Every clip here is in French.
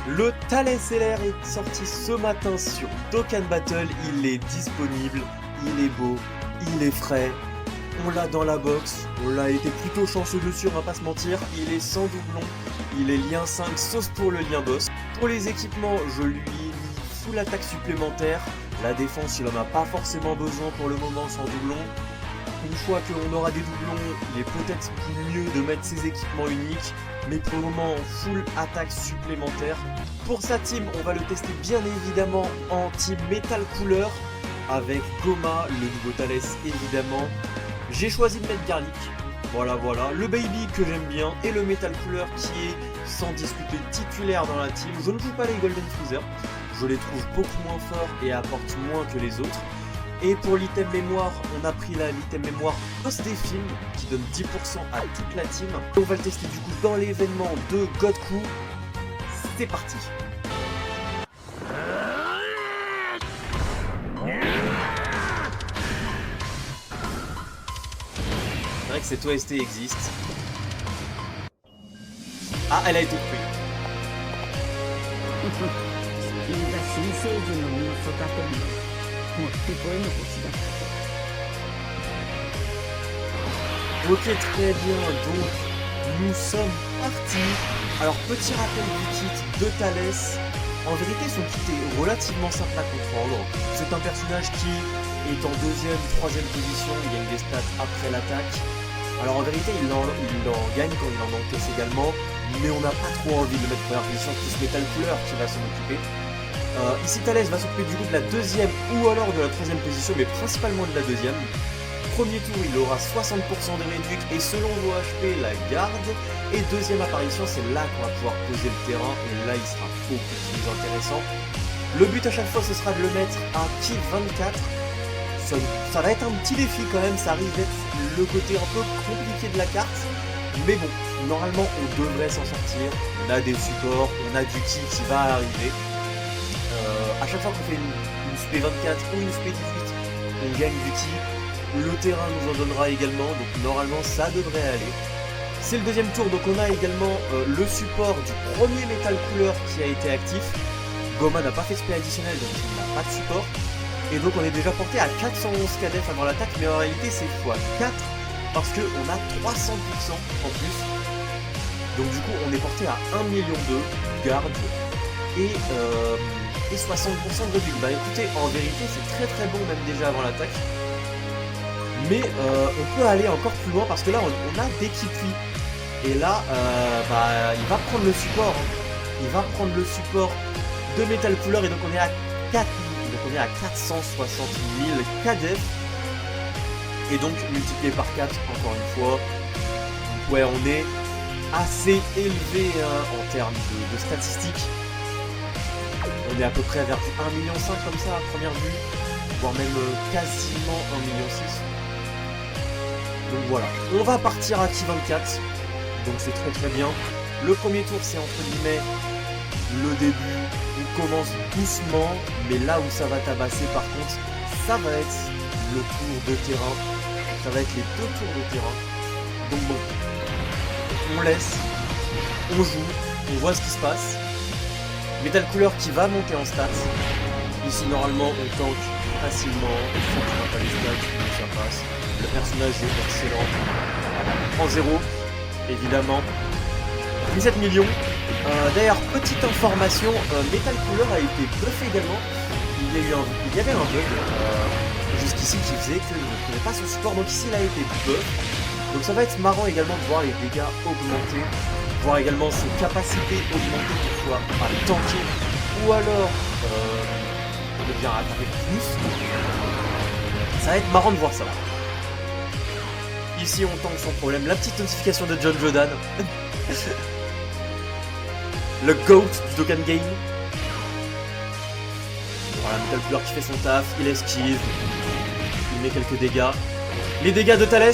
Le Thales LR est sorti ce matin sur Dokkan Battle, il est disponible, il est beau, il est frais, on l'a dans la box, on l'a été plutôt chanceux dessus, on va pas se mentir, il est sans doublon, il est lien 5 sauf pour le lien boss. Pour les équipements, je lui ai mis full attaque supplémentaire, la défense il en a pas forcément besoin pour le moment sans doublon. Une fois qu'on aura des doublons, il est peut-être mieux de mettre ses équipements uniques, mais pour le moment full attaque supplémentaire. Pour sa team, on va le tester bien évidemment en team Metal Cooler avec Goma, le nouveau Thales évidemment. J'ai choisi de mettre Garlic, voilà, le Baby que j'aime bien et le Metal Cooler qui est sans discuter titulaire dans la team. Je ne joue pas les Golden Freezer, je les trouve beaucoup moins forts et apportent moins que les autres. Et pour l'item mémoire, on a pris l'item mémoire Boss des films qui donne 10% à toute la team. On va le tester du coup dans l'événement de God Crew. C'est parti. C'est vrai que cette OST existe. Ah, elle a été coupée. Ok, très bien, donc nous sommes partis. Alors petit rappel du kit de Thales. En vérité son kit est relativement simple à comprendre. C'est un personnage qui est en deuxième, troisième position, il gagne des stats après l'attaque. Alors en vérité il en gagne quand il en encaisse également, mais on n'a pas trop envie de le mettre en première position, c'est ce Metal Cooler qui va s'en occuper. Ici Thales va s'occuper du coup de la deuxième ou alors de la troisième position, mais principalement de la deuxième. Premier tour il aura 60% de réduc et selon vos HP la garde. Et deuxième apparition c'est là qu'on va pouvoir poser le terrain et là il sera beaucoup plus intéressant. Le but à chaque fois ce sera de le mettre à Ki 24. Ça va être un petit défi quand même, ça risque d'être le côté un peu compliqué de la carte. Mais bon, normalement on devrait s'en sortir. On a des supports, on a du Ki qui va arriver. À chaque fois qu'on fait une SP 24 ou une SP 18, on gagne du Ki. Le terrain nous en donnera également, donc normalement ça devrait aller. C'est le deuxième tour, donc on a également le support du premier Metal Cooler qui a été actif. Goma n'a pas fait SP additionnel, donc il n'a pas de support. Et donc on est déjà porté à 411 KDF avant l'attaque, mais en réalité c'est x4 parce qu'on a 300% en plus. Donc du coup on est porté à 1,2 million garde et 60% de réduc. Bah écoutez, en vérité c'est très bon même déjà avant l'attaque. Mais on peut aller encore plus loin parce que là on a des Kikui. Et là il va prendre le support. Il va prendre le support de Metal Cooler et donc on est à 4 000. Donc on est à 460 000 KDF. Et donc multiplié par 4 encore une fois. Donc ouais, on est assez élevé en termes de statistiques. On est à peu près vers du 1,5 million comme ça à première vue. Voire même quasiment 1,6 million. Donc voilà, on va partir à Ki 24. Donc c'est très bien. Le premier tour c'est entre guillemets le début. On commence doucement, mais là où ça va tabasser par contre, ça va être le tour de terrain. Ça va être les deux tours de terrain. Donc bon, on laisse, on joue, on voit ce qui se passe. Metal Cooler qui va monter en stats. Ici normalement on tank facilement, il faut qu'on n'a pas les stats, donc ça passe. Le personnage est excellent. En 0, évidemment. 17 millions. D'ailleurs, petite information, Metal Cooler a été buffé également. Il y avait un bug jusqu'ici qui faisait qu'il ne prenait pas son support. Donc ici, il a été buff. Donc ça va être marrant également de voir les dégâts augmenter. Voir également ses capacités augmenter pour pouvoir tanker. Ou alors, bien attaquer plus. Ça va être marrant de voir ça. Ici on tank sans problème, la petite notification de John Jordan. Le GOAT du Dokkan Game. Voilà, Metal Cooler qui fait son taf, il esquive, il met quelques dégâts. Les dégâts de Thales,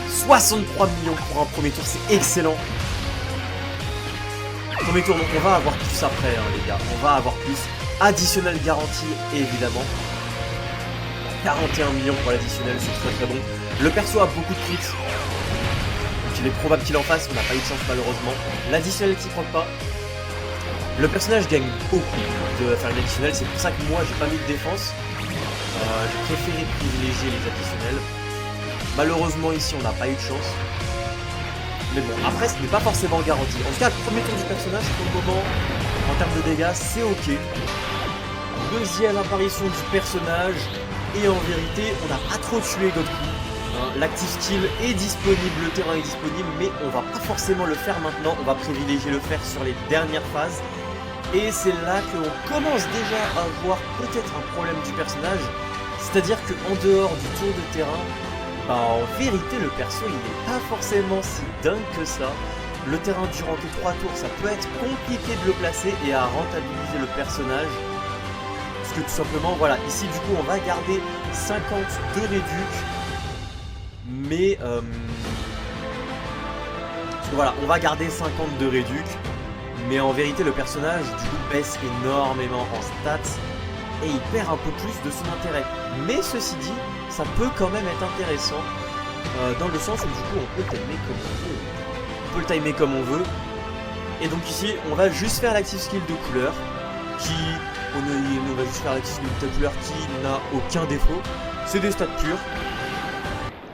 63 millions pour un premier tour, c'est excellent. Premier tour, donc on va avoir plus après les gars, on va avoir plus. Additionnel garanti évidemment. 41 millions pour l'additionnel, c'est très bon. Le perso a beaucoup de crits. Donc il est probable qu'il en fasse, on n'a pas eu de chance malheureusement. L'additionnel qui prend pas. Le personnage gagne beaucoup de faire une additionnelle, c'est pour ça que moi j'ai pas mis de défense. J'ai préféré privilégier les additionnels. Malheureusement ici on n'a pas eu de chance. Mais bon, après ce n'est pas forcément garanti. En tout cas, le premier tour du personnage pour le moment, en termes de dégâts, c'est ok. Deuxième apparition du personnage. Et en vérité, on n'a pas trop tué Goku. L'active skill est disponible, le terrain est disponible, mais on va pas forcément le faire maintenant. On va privilégier le faire sur les dernières phases. Et c'est là qu'on commence déjà à voir peut-être un problème du personnage. C'est-à-dire qu'en dehors du tour de terrain, bah en vérité le perso il n'est pas forcément si dingue que ça. Le terrain durant que 3 tours, ça peut être compliqué de le placer et à rentabiliser le personnage. Parce que tout simplement, voilà, ici du coup on va garder 50 de réduc. Mais parce que voilà, on va garder 50 de réduc. Mais en vérité le personnage du coup baisse énormément en stats. Et il perd un peu plus de son intérêt. Mais ceci dit, ça peut quand même être intéressant. Dans le sens où du coup on peut le timer comme on veut. On peut le timer comme on veut. Et donc ici on va juste faire l'active skill de couleur. On va juste faire l'active skill de couleur qui n'a aucun défaut. C'est des stats purs.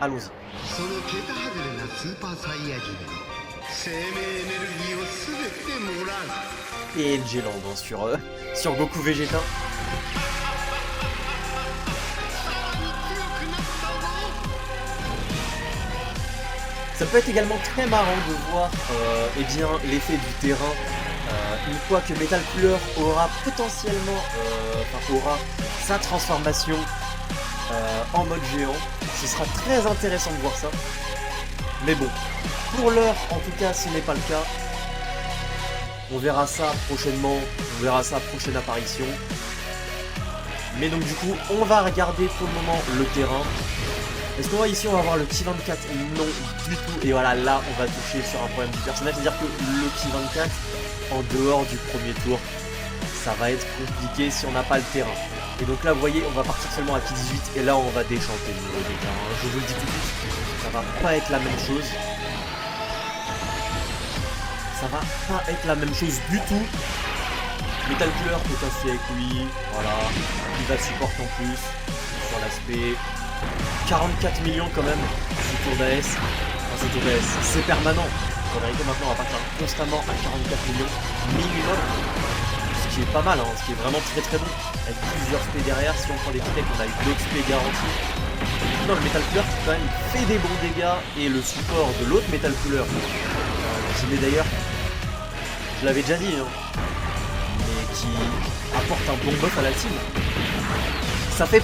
Allons-y. Et Ngeland hein, sur Goku Vegeta. Ça peut être également très marrant de voir eh bien, l'effet du terrain une fois que Metal Cooler aura potentiellement aura sa transformation en mode géant. Ce sera très intéressant de voir ça. Mais bon, pour l'heure en tout cas ce n'est pas le cas. On verra ça prochainement, on verra ça prochaine apparition. Mais donc du coup on va regarder pour le moment le terrain. Est-ce qu'on va ici on va avoir le Ki 24? Non du tout. Et voilà, là on va toucher sur un problème du personnage. C'est-à-dire que le Ki 24 en dehors du premier tour, ça va être compliqué si on n'a pas le terrain. Et donc là vous voyez on va partir seulement à Ki 18. Et là on va déchanter le niveau des terrains. Je vous le dis tout de suite, ça va pas être la même chose. Ça va pas être la même chose du tout. Metal Cooler peut passer avec lui. Voilà, il va support en plus sur l'aspect. 44 millions quand même ce tour d'AS. Enfin, ce tour d'AS, c'est permanent. En vérité maintenant on va partir constamment à 44 millions minimum. Ce qui est pas mal, hein, ce qui est vraiment très très bon. Avec plusieurs spé derrière, si on prend des tickets, on a eu d'autres spé garantis. Non, le Metal Cooler quand même fait des bons dégâts. Et le support de l'autre Metal Cooler, qui met d'ailleurs, je l'avais déjà dit, hein, mais qui apporte un bon buff à la team. Ça fait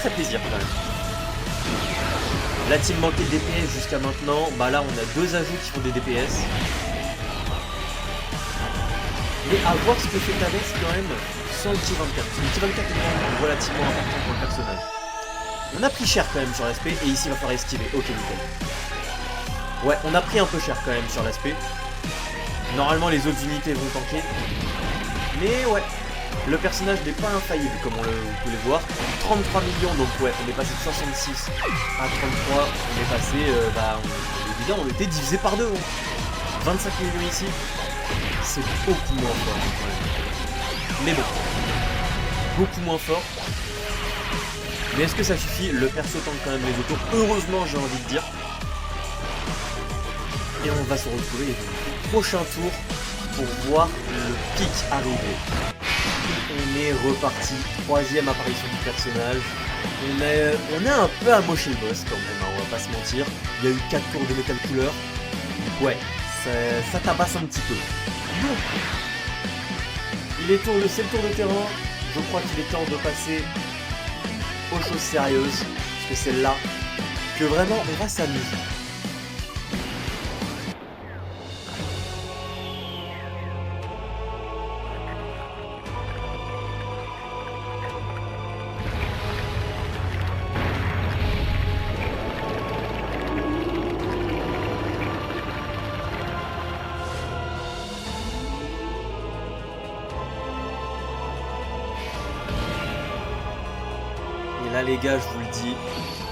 très plaisir quand même. La team manquait de DPS jusqu'à maintenant. Bah là on a deux ajouts qui font des DPS. Mais à voir ce que fait Thalès quand même sans le Ki 24. Le Ki 24 est quand même relativement important pour le personnage. On a pris cher quand même sur l'aspect. Et ici il va falloir esquiver. Ok nickel. Ouais, on a pris un peu cher quand même sur l'aspect. Normalement les autres unités vont tanker. Mais ouais, le personnage n'est pas infaillible comme vous pouvez le voir. 33 millions, donc ouais, on est passé de 66 à 33. On est passé, on était divisé par deux. Hein. 25 millions ici, c'est beaucoup moins fort. Mais bon, beaucoup moins fort. Mais est-ce que ça suffit? Le perso tank quand même les autos. Heureusement, j'ai envie de dire. Et on va se retrouver au prochain tour pour voir le pic arriver. On est reparti, troisième apparition du personnage. On est un peu amoché le boss quand même, hein, on va pas se mentir. Il y a eu 4 tours de Metal Cooler. Ouais, ça tabasse un petit peu. Donc, c'est le tour de terrain. Je crois qu'il est temps de passer aux choses sérieuses. Parce que c'est là que vraiment on va s'amuser. Là les gars, je vous le dis,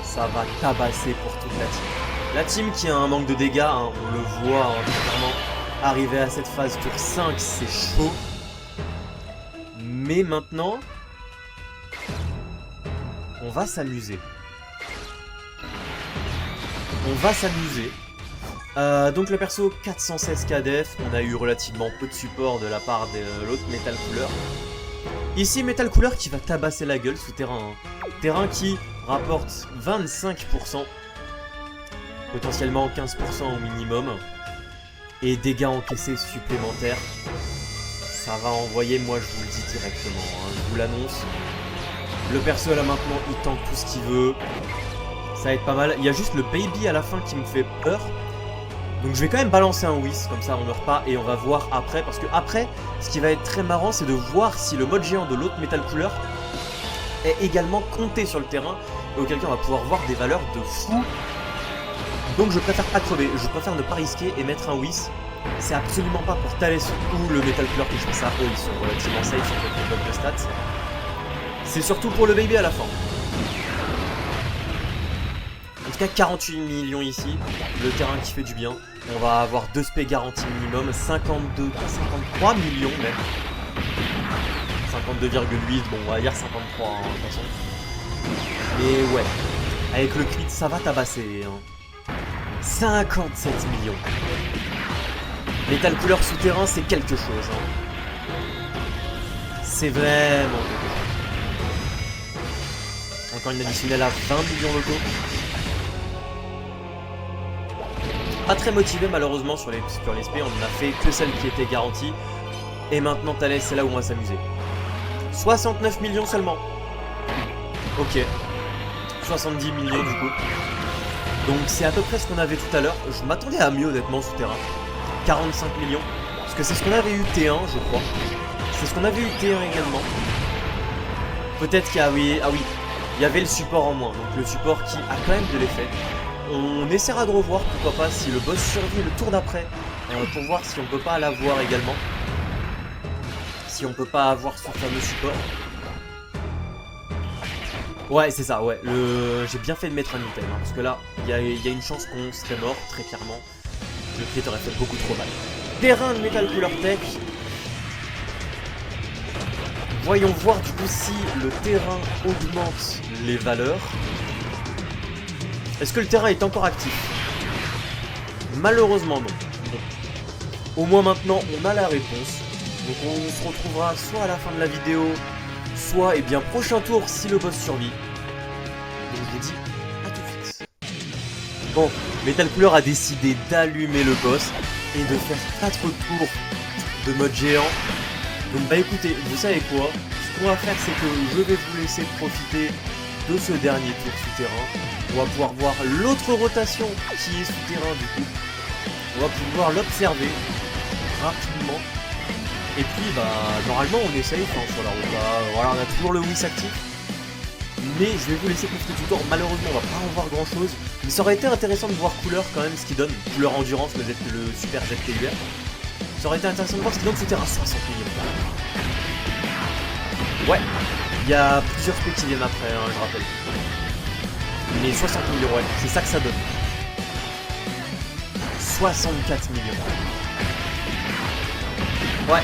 ça va tabasser pour toute la team. La team qui a un manque de dégâts, hein, on le voit hein, clairement. Arrivé à cette phase tour 5, c'est chaud. Mais maintenant, on va s'amuser. On va s'amuser. Donc le perso 416 KDF, on a eu relativement peu de support de la part de l'autre Metal Cooler. Ici Metal Cooler qui va tabasser la gueule sous terrain. Hein. Terrain qui rapporte 25%, potentiellement 15% au minimum. Et dégâts encaissés supplémentaires. Ça va envoyer, moi je vous le dis directement, hein, je vous l'annonce. Le perso là maintenant il tank tout ce qu'il veut. Ça va être pas mal. Il y a juste le baby à la fin qui me fait peur. Donc je vais quand même balancer un whiz, comme ça on meurt pas et on va voir après. Parce que après, ce qui va être très marrant, c'est de voir si le mode géant de l'autre Metal Cooler est également compté sur le terrain. Et auquel cas on va pouvoir voir des valeurs de fou. Donc je préfère pas crever, je préfère ne pas risquer et mettre un whiz. C'est absolument pas pour Thales ou le Metal Cooler que je fais ça. Eux ils sont relativement safe sur quelques blocs de stats. C'est surtout pour le baby à la fin. En tout cas 48 millions ici, le terrain qui fait du bien. On va avoir 2 spé garantis minimum, 53 millions même. 52,8, bon on va dire 53 hein, de toute façon. Mais ouais, avec le crit ça va tabasser. Hein. 57 millions. Metal Cooler souterrain c'est quelque chose. Hein. C'est vraiment quelque chose. Encore une additionnelle à 20 millions locaux. Pas très motivé malheureusement sur les SP, on n'a fait que celle qui était garantie. Et maintenant Thales c'est là où on va s'amuser. 69 millions seulement. Ok. 70 millions du coup. Donc c'est à peu près ce qu'on avait tout à l'heure. Je m'attendais à mieux honnêtement souterrain. 45 millions. Parce que c'est ce qu'on avait eu T1 je crois. C'est ce qu'on avait eu T1 également. Peut-être qu'il y a oui. Ah oui. Il y avait le support en moins. Donc le support qui a quand même de l'effet. On essaiera de revoir, pourquoi pas, si le boss survit le tour d'après, pour voir si on peut pas l'avoir également. Si on peut pas avoir ce fameux support. Ouais, c'est ça, ouais. J'ai bien fait de mettre un item, hein, parce que là, il y a une chance qu'on serait mort, très clairement. Le crit aurait fait beaucoup trop mal. Terrain de Metal Cooler Tech. Voyons voir du coup si le terrain augmente les valeurs. Est-ce que le terrain est encore actif? Malheureusement non. Bon. Au moins maintenant on a la réponse. Donc on se retrouvera soit à la fin de la vidéo, soit et bien prochain tour si le boss survit. Donc je vous dis à tout de suite. Bon, Metal Cooler a décidé d'allumer le boss et de faire 4 tours de mode géant. Donc bah écoutez, vous savez quoi? Ce qu'on va faire c'est que je vais vous laisser profiter de ce dernier tour souterrain. On va pouvoir voir l'autre rotation qui est souterrain du coup. On va pouvoir l'observer rapidement. Et puis bah normalement on est safe hein, sur la route. Voilà, on a toujours le whiz actif. Mais je vais vous laisser profiter du tour. Malheureusement on va pas en voir grand chose. Mais ça aurait été intéressant de voir couleur quand même ce qu'il donne. Couleur endurance, le super ZTUR. Ça aurait été intéressant de voir ce qu'il donne souterrain 60 millions. Ouais, il y a plusieurs spés qui viennent après, hein, je rappelle. Mais 60 millions, ouais, c'est ça que ça donne. 64 millions. Ouais,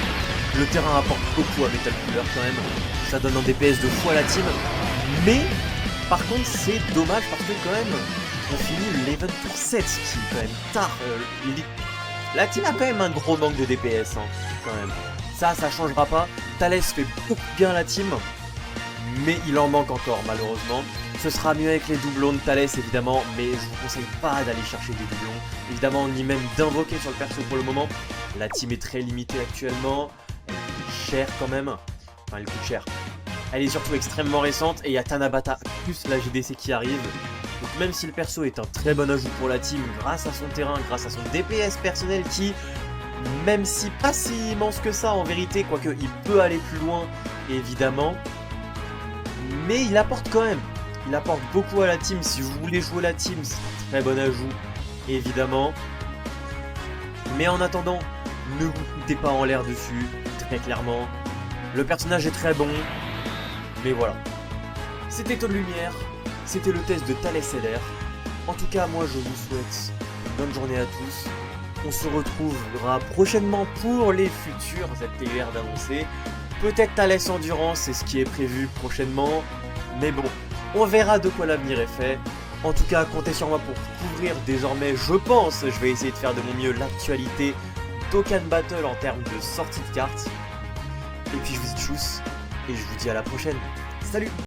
le terrain apporte beaucoup à Metal Cooler quand même. Ça donne un DPS de fou à la team. Mais, par contre, c'est dommage parce que quand même, on finit l'event tour 7, qui est quand même tard. La team a quand même un gros manque de DPS, hein, quand même. Ça changera pas. Thales fait beaucoup bien la team. Mais il en manque encore malheureusement. Ce sera mieux avec les doublons de Thales évidemment, mais je vous conseille pas d'aller chercher des doublons. Évidemment, ni même d'invoquer sur le perso pour le moment. La team est très limitée actuellement. Elle coûte cher quand même. Enfin, elle coûte cher. Elle est surtout extrêmement récente et il y a Tanabata plus la GDC qui arrive. Donc même si le perso est un très bon ajout pour la team grâce à son terrain, grâce à son DPS personnel qui, même si pas si immense que ça en vérité, quoique il peut aller plus loin évidemment, mais il apporte quand même. Il apporte beaucoup à la team. Si vous voulez jouer la team, c'est un très bon ajout, évidemment. Mais en attendant, ne vous foutez pas en l'air dessus, très clairement. Le personnage est très bon, mais voilà. C'était Taux de Lumière, c'était le test de Thales LR. En tout cas, moi je vous souhaite une bonne journée à tous. On se retrouvera prochainement pour les futurs ZTUR d'annoncer. Peut-être Thales Endurance, c'est ce qui est prévu prochainement. Mais bon, on verra de quoi l'avenir est fait. En tout cas, comptez sur moi pour couvrir désormais, je pense, je vais essayer de faire de mon mieux l'actualité d'Okkan Battle en termes de sortie de cartes. Et puis je vous dis tchuss, et je vous dis à la prochaine. Salut!